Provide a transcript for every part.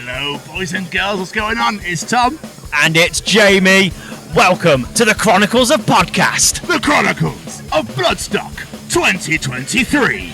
Hello, boys and girls, what's going on? It's Tom. And it's Jamie. Welcome to the Chronicles of Podcast. The Chronicles of Bloodstock 2023.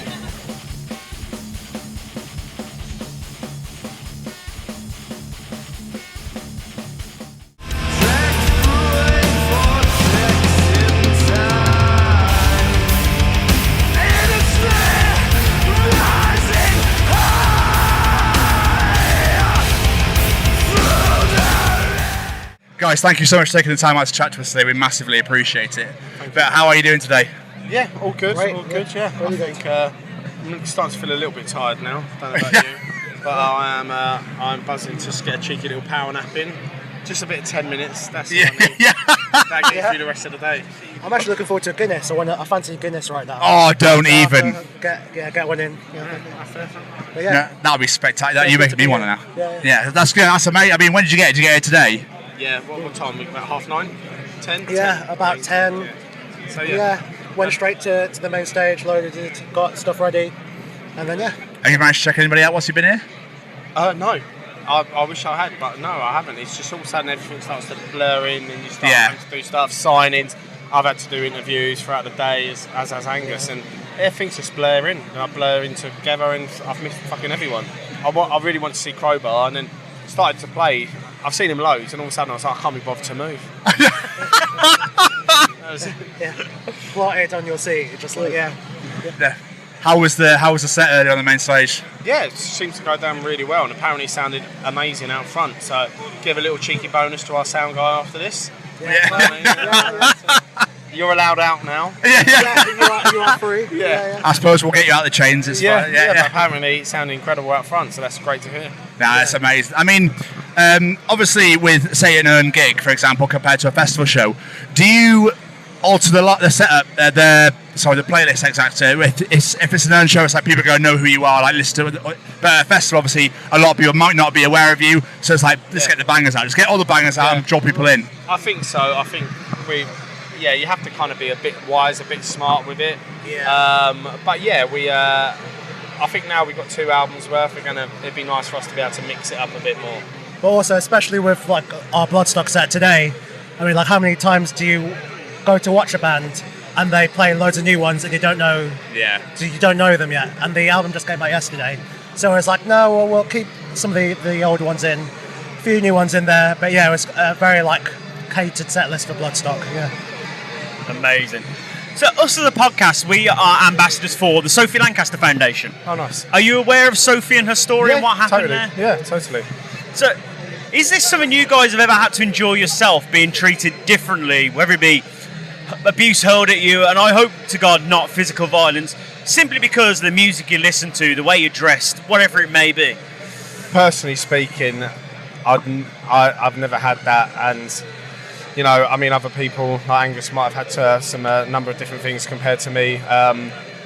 Guys, thank you so much for taking the time out to chat to us today. We massively appreciate it. But how are you doing today? Yeah, all good. Great. All good. Yeah, I think I'm starting to feel a little bit tired now. Don't know about you, but I'm buzzing to just get a cheeky little power nap in. Just a bit of 10 minutes. That's what I need. That gets through the rest of the day. I'm actually looking forward to a Guinness. I fancy Guinness right now. Oh, don't even. Get one in. But No, that'll be spectacular. Yeah, You're good making me to be want it here. now. Yeah. Yeah, that's good. That's amazing. I mean, when did you get it? Did you get it today? Yeah. What time? About 9:30? 10? Yeah, 10? about 10. Yeah. So Yeah, went straight to the main stage, loaded it, got stuff ready, and then Have you managed to check anybody out whilst you've been here? No. I wish I had, but no, I haven't. It's just all of a sudden everything starts to blur in and you start having to do stuff, signings. I've had to do interviews throughout the day, as has Angus, and everything's just blurring. And I blur in together and I've missed fucking everyone. I really want to see Crowbar, and then started to play. I've seen him loads, and all of a sudden I was like, I can't be bothered to move. That was it. yeah, plotted on your seat, just like Yeah. How was the set earlier on the main stage? Yeah, it seems to go down really well, and apparently it sounded amazing out front. So give a little cheeky bonus to our sound guy after this. You're allowed out now. you are free. Yeah. I suppose we'll get you out the chains. It's fine. But apparently it sounded incredible out front, so that's great to hear. Nah, that's amazing. I mean, obviously with, say, an Urne gig, for example, compared to a festival show, do you alter the setup, the playlist exactly? If it's an Urne show, it's like people are going to know who you are, like listen to it. But at a festival, obviously, a lot of people might not be aware of you, so it's like, let's get the bangers out. Just get all the bangers out and draw people in. I think so. I think you have to kind of be a bit wise, a bit smart with it. Yeah. But yeah, I think now we've got 2 albums worth. It'd be nice for us to be able to mix it up a bit more. But also, especially with like our Bloodstock set today, I mean, like how many times do you go to watch a band and they play loads of new ones and you don't know them yet, and the album just came out yesterday, so it's like, no, well, we'll keep some of the old ones in, a few new ones in there, but yeah, it was a very like catered set list for Bloodstock. Amazing. So us as a podcast, we are ambassadors for the Sophie Lancaster Foundation. Oh, nice. Are you aware of Sophie and her story and what happened there? Yeah, totally. So is this something you guys have ever had to enjoy yourself, being treated differently, whether it be abuse hurled at you, and I hope to God not physical violence, simply because of the music you listen to, the way you're dressed, whatever it may be? Personally speaking, I've never had that, and you know, I mean, other people like Angus might have had some number of different things compared to me.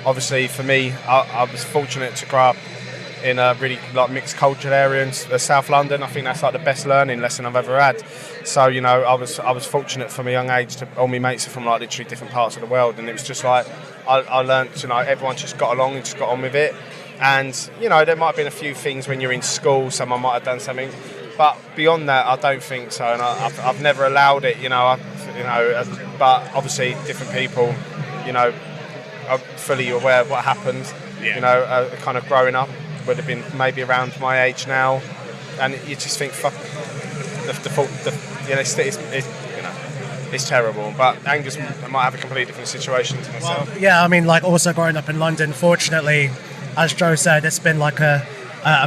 Obviously, for me, I was fortunate to grow up in a really like mixed cultural area in South London. I think that's like the best learning lesson I've ever had. So you know, I was fortunate from a young age to all my mates are from like literally different parts of the world, and it was just like I learned, you know, everyone just got along and just got on with it. And you know, there might have been a few things when you're in school, someone might have done something, but beyond that, I don't think so. And I've never allowed it, you know. But obviously, different people, you know, are fully aware of what happened. You know, kind of growing up, would have been maybe around my age now, and you just think, fuck, it's terrible. But Angus might have a completely different situation to myself. Well, yeah, I mean, like also growing up in London, fortunately, as Joe said, it's been like a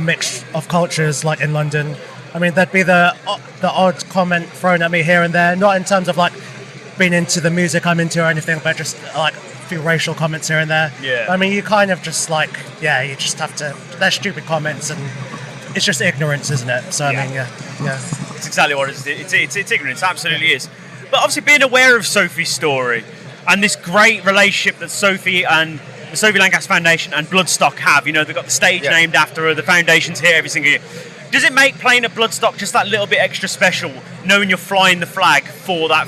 mix of cultures, like in London. I mean, there'd be the odd comment thrown at me here and there, not in terms of like being into the music I'm into or anything, but just like a few racial comments here and there. Yeah. I mean, you kind of just like, you just have to, they're stupid comments, and it's just ignorance, isn't it? So, I mean, yeah. It's exactly what it is. It's ignorance, it absolutely is. But obviously being aware of Sophie's story and this great relationship that Sophie and the Sophie Lancaster Foundation and Bloodstock have, you know, they've got the stage named after her, the foundation's here every single year. Does it make playing at Bloodstock just that little bit extra special, knowing you're flying the flag for that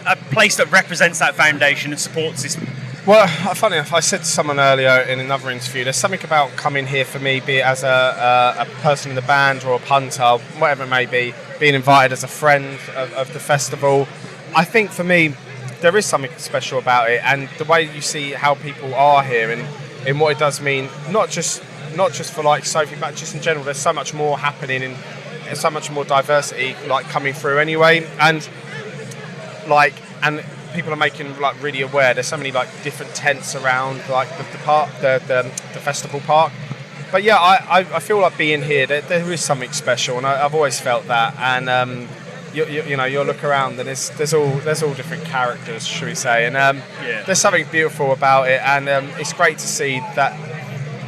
a place that represents that foundation and supports Well, funny enough, I said to someone earlier in another interview, there's something about coming here for me, be it as a person in the band or a punter, whatever it may be, being invited as a friend of the festival. I think for me, there is something special about it, and the way you see how people are here and what it does mean, not just for like Sophie, but just in general. There's so much more happening and so much more diversity like coming through anyway, and people are making like really aware. There's so many like different tents around like the park, the festival park. But yeah, I feel like being here, there is something special, and I've always felt that. And you know, you'll look around and there's all different characters, should we say? And there's something beautiful about it, and it's great to see that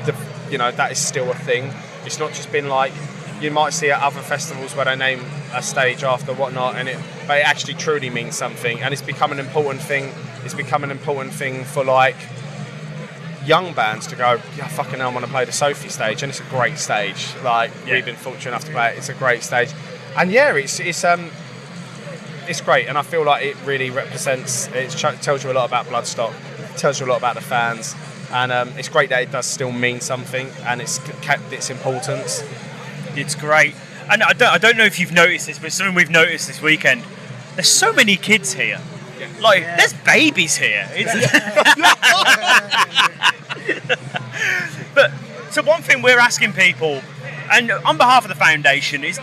that is still a thing. It's not just been like you might see at other festivals where they name a stage after whatnot, but it actually truly means something, and it's become an important thing. It's become an important thing for like young bands to go, yeah, fucking hell, I want to play the Sophie stage, and it's a great stage. Like we've been fortunate enough to play it. It's a great stage, and yeah, it's great, and I feel like it really represents. It tells you a lot about Bloodstock. It tells you a lot about the fans, and it's great that it does still mean something, and it's kept its importance. It's great. And I don't know if you've noticed this, but something we've noticed this weekend, there's so many kids here. Yeah. There's babies here. But so one thing we're asking people, and on behalf of the foundation, is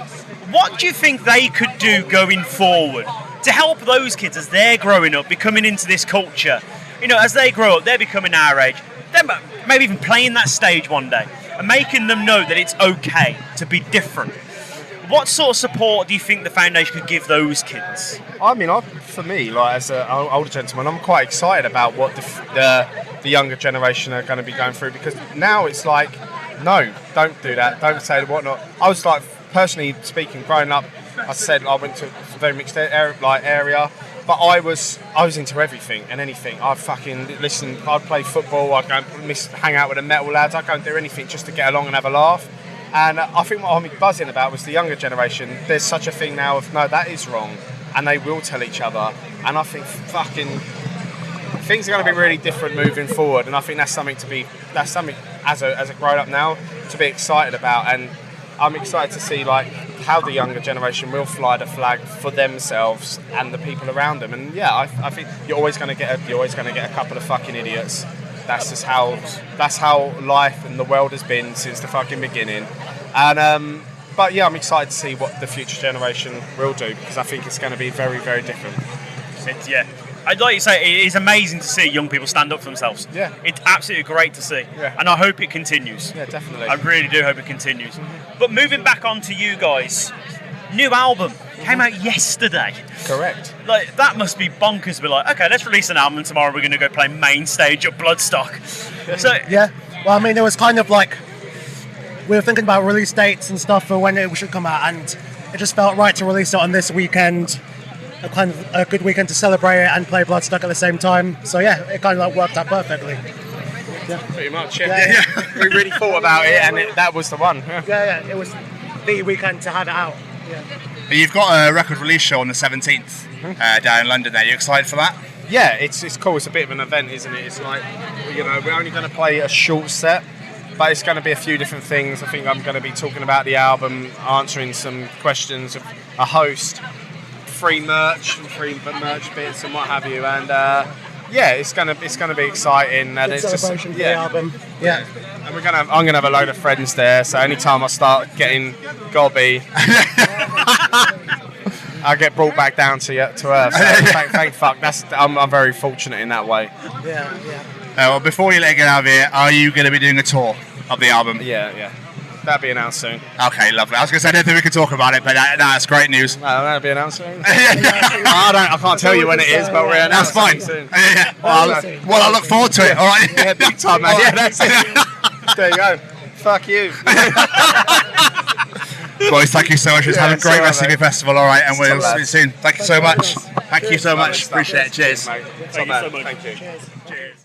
what do you think they could do going forward to help those kids as they're growing up, becoming into this culture? You know, as they grow up, they're becoming our age. They're maybe even playing that stage one day and making them know that it's okay to be different. What sort of support do you think the foundation could give those kids? I mean, for me, like as an older gentleman, I'm quite excited about what the younger generation are going to be going through, because now it's like, no, don't do that, don't say whatnot. I was like, personally speaking, growing up, I said I went to a very mixed area, but I was into everything and anything. I'd fucking listen, I'd play football, I'd go and hang out with the metal lads, I'd go and do anything just to get along and have a laugh. And I think what I'm buzzing about was the younger generation. There's such a thing now of, no, that is wrong, and they will tell each other. And I think things are going to be really different moving forward, and I think that's something as a grown up now to be excited about. And I'm excited to see like how the younger generation will fly the flag for themselves and the people around them. And yeah, I think you're always going to get a couple of fucking idiots. That's how life and the world has been since the fucking beginning. And but yeah, I'm excited to see what the future generation will do, because I think it's going to be very, very different. Yeah, I'd like to say it is amazing to see young people stand up for themselves. Yeah, it's absolutely great to see. Yeah. And I hope it continues. Yeah, definitely. I really do hope it continues. Mm-hmm. But moving back on to you guys, new album came out yesterday. Correct. Like, that must be bonkers to be like, okay, let's release an album and tomorrow we're going to go play main stage at Bloodstock. So yeah, well, I mean, it was kind of like we were thinking about release dates and stuff for when it should come out, and it just felt right to release it on this weekend, a kind of a good weekend to celebrate it and play Bloodstock at the same time. So yeah, it kind of like worked out perfectly. Yeah, pretty much. Yeah. We really thought about it, and that was the one. Yeah, it was the weekend to have it out. Yeah. You've got a record release show on the 17th down in London there. Are you excited for that? Yeah, it's cool. It's a bit of an event, isn't it? It's like, we're only going to play a short set, but it's going to be a few different things. I think I'm going to be talking about the album, answering some questions of a host, free merch bits and what have you. And yeah, it's going to be exciting. And it's celebration just for the album. Yeah. And I'm gonna have a load of friends there, so anytime I start getting gobby, I get brought back down to earth. So thank fuck. I'm very fortunate in that way. Yeah. Well, before you let it get out of here, are you going to be doing a tour of the album? Yeah. That'll be announced soon. Okay, lovely. I was going to say I don't think we can talk about it, but that's great news. No, that'll be announced soon. I can't tell you when it is, but we're announced fine. Soon. Yeah. Well, I look forward to it. All right. Yeah, big time, man. Yeah, that's it. There you go. Fuck you. Boys, thank you so much. Have a great rest of your festival, all right, and we'll see you soon. Thank you so much. Thank you so much. Appreciate it. Cheers. Thank you so much. Thank you. Cheers.